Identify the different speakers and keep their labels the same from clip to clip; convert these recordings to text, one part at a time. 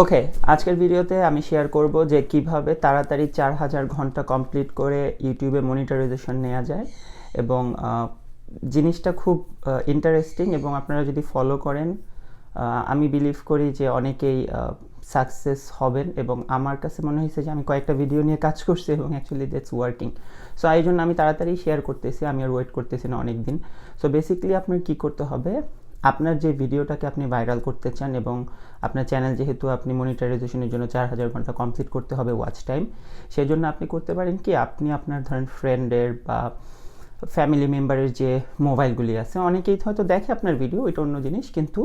Speaker 1: ওকে, আজকের ভিডিওতে আমি শেয়ার করব যে কিভাবে তাড়াতাড়ি 4000 ঘন্টা কমপ্লিট করে ইউটিউবে মনিটারাইজেশন নেওয়া যায় এবং জিনিসটা খুব ইন্টারেস্টিং এবং আপনারা যদি ফলো করেন আমি বিলিভ করি যে অনেকেই সাকসেস হবেন এবং আমার কাছে মনে হয়েছে যে আমি কয়েকটা ভিডিও নিয়ে কাজ করছি এবং অ্যাকচুয়ালি দ্যাটস ওয়ার্কিং। সো এই জন্য আমি তাড়াতাড়ি শেয়ার করতেছি, আমি আর ওয়েট করতেছি না অনেক দিন। সো বেসিক্যালি আপনার কী করতে হবে, আপনার যে ভিডিওটাকে আপনি ভাইরাল করতে চান এবং আপনার চ্যানেল যেহেতু আপনি মনিটারাইজেশনের জন্য 4000 ঘন্টা কমপ্লিট করতে হবে ওয়াচ টাইম, সেই জন্য আপনি করতে পারেন কি, আপনি আপনার ধরেন ফ্রেন্ডের বা ফ্যামিলি মেম্বারের যে মোবাইলগুলি আছে, অনেকেই হয়তো দেখে আপনার ভিডিও, এটা অন্য জিনিস, কিন্তু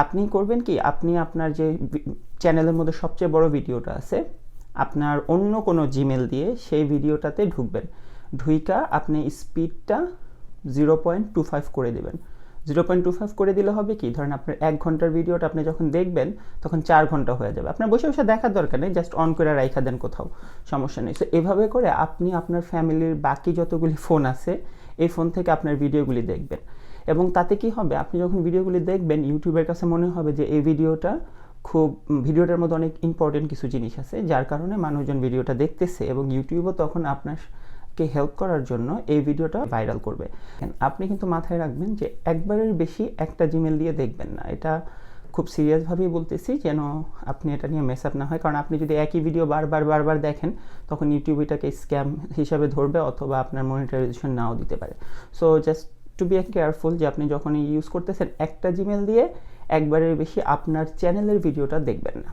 Speaker 1: আপনি করবেন কি, আপনি আপনার যে চ্যানেলের মধ্যে সবচেয়ে বড় ভিডিওটা আছে আপনার অন্য কোনো জিমেল দিয়ে সেই ভিডিওটাতে ঢুকবেন, ঢুইকা আপনি স্পিডটা 0.25 করে দেবেন। 0.25 করে দিলে হবে কি, ধরেন আপনার 1 ঘন্টার ভিডিওটা আপনি যখন দেখবেন তখন 4 ঘন্টা হয়ে যাবে। আপনার বসে বসে দেখার দরকার নেই, জাস্ট অন করে রাইখা দেন কোথাও, সমস্যা নেই। সো এভাবে করে আপনি আপনার ফ্যামিলির বাকি যতগুলি ফোন আছে এই ফোন থেকে আপনার ভিডিওগুলি দেখবেন এবং তাতে কি হবে, আপনি যখন ভিডিওগুলি দেখবেন ইউটিউবের কাছে মনে হবে যে এই ভিডিওটার মধ্যে অনেক ইম্পর্টেন্ট কিছু জিনিস আছে যার কারণে মানুষজন ভিডিওটা দেখতেছে এবং ইউটিউবও তখন আপনাকে হেল্প করার জন্য এই ভিডিওটা ভাইরাল করবে। আপনি কিন্তু মাথায় রাখবেন যে একবারের বেশি একটা জিমেল দিয়ে দেখবেন না, এটা খুব সিরিয়াসভাবেই বলতেছি যেন আপনি এটা নিয়ে মেস আপ না হয়, কারণ আপনি যদি একই ভিডিও বারবার দেখেন তখন ইউটিউব এটাকে স্ক্যাম হিসাবে ধরবে অথবা আপনার মনিটারাইজেশন নাও দিতে পারে। So just to be careful যে আপনি যখন ইউজ করতেছেন একটা জিমেল দিয়ে একবারের বেশি আপনার চ্যানেলের ভিডিওটা দেখবেন না।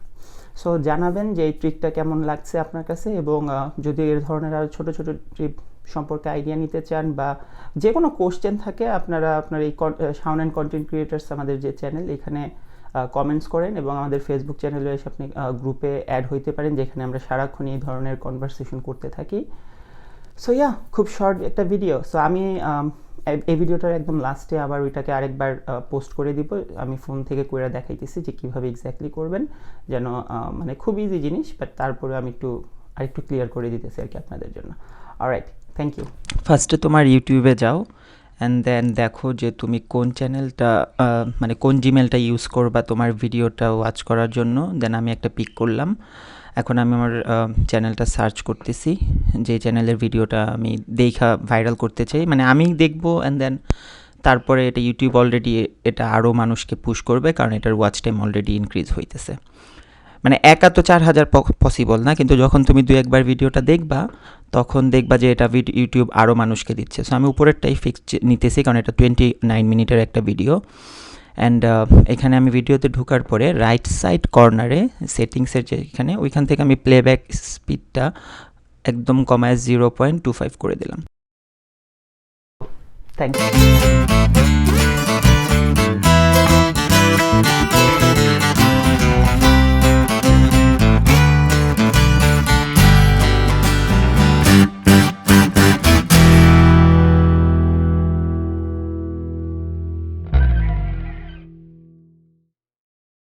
Speaker 1: সো জানাবেন যে এই ট্রিকটা কেমন লাগছে আপনার কাছে এবং যদি এর ধরনের আরও ছোটো ছোটো ট্রিপ সম্পর্কে আইডিয়া নিতে চান বা যে কোনো কোশ্চেন থাকে আপনারা আপনার এই সাউন্ড অ্যান্ড কন্টেন্ট ক্রিয়েটার্স আমাদের যে চ্যানেল, এখানে কমেন্টস করেন এবং আমাদের ফেসবুক চ্যানেলে এসে আপনি গ্রুপে অ্যাড হইতে পারেন যেখানে আমরা সারাক্ষণ এই ধরনের কনভারসেশন করতে থাকি। সো খুব শর্ট একটা ভিডিও। সো আমি এই ভিডিওটার একদম লাস্টে আবার ওইটাকে আরেকবার পোস্ট করে দিব, আমি ফোন থেকে করে দেখাইতেছি যে কীভাবে এক্স্যাক্টলি করবেন, যেন মানে খুব ইজি জিনিস, বাট তারপরে আমি আরেকটু ক্লিয়ার করে দিতেছি আর কি আপনাদের জন্য। Alright, thank you. ফার্স্টে তোমার ইউটিউবে যাও অ্যান্ড দেন দেখো যে তুমি কোন চ্যানেলটা মানে কোন জিমেলটা ইউজ করবা তোমার ভিডিওটা ওয়াচ করার জন্য। দেন আমি একটা পিক করলাম, এখন আমি আমার চ্যানেলটা সার্চ করতেছি, যে চ্যানেলের ভিডিওটা আমি দেখা ভাইরাল করতে চাই, মানে আমি দেখবো অ্যান্ড দেন তারপরে এটা ইউটিউব অলরেডি এটা আরও মানুষকে পুশ করবে কারণ এটার ওয়াচ টাইম অলরেডি ইনক্রিজ হইতেছে। মানে একা তো 4000 পসিবল না, কিন্তু যখন তুমি 2-1 ভিডিওটা দেখবা তখন দেখবা যে এটা ইউটিউব আরও মানুষকে দিচ্ছে। সো আমি উপরেরটাই ফিক্স নিতেছি কারণ এটা 29 মিনিটের একটা ভিডিও। অ্যান্ড এখানে আমি ভিডিওতে ঢোকার পরে রাইট সাইড কর্নারে সেটিংসের যে এখানে, ওইখান থেকে আমি প্লেব্যাক স্পিডটা একদম কমায় 0.25 করে দিলাম। Thank you.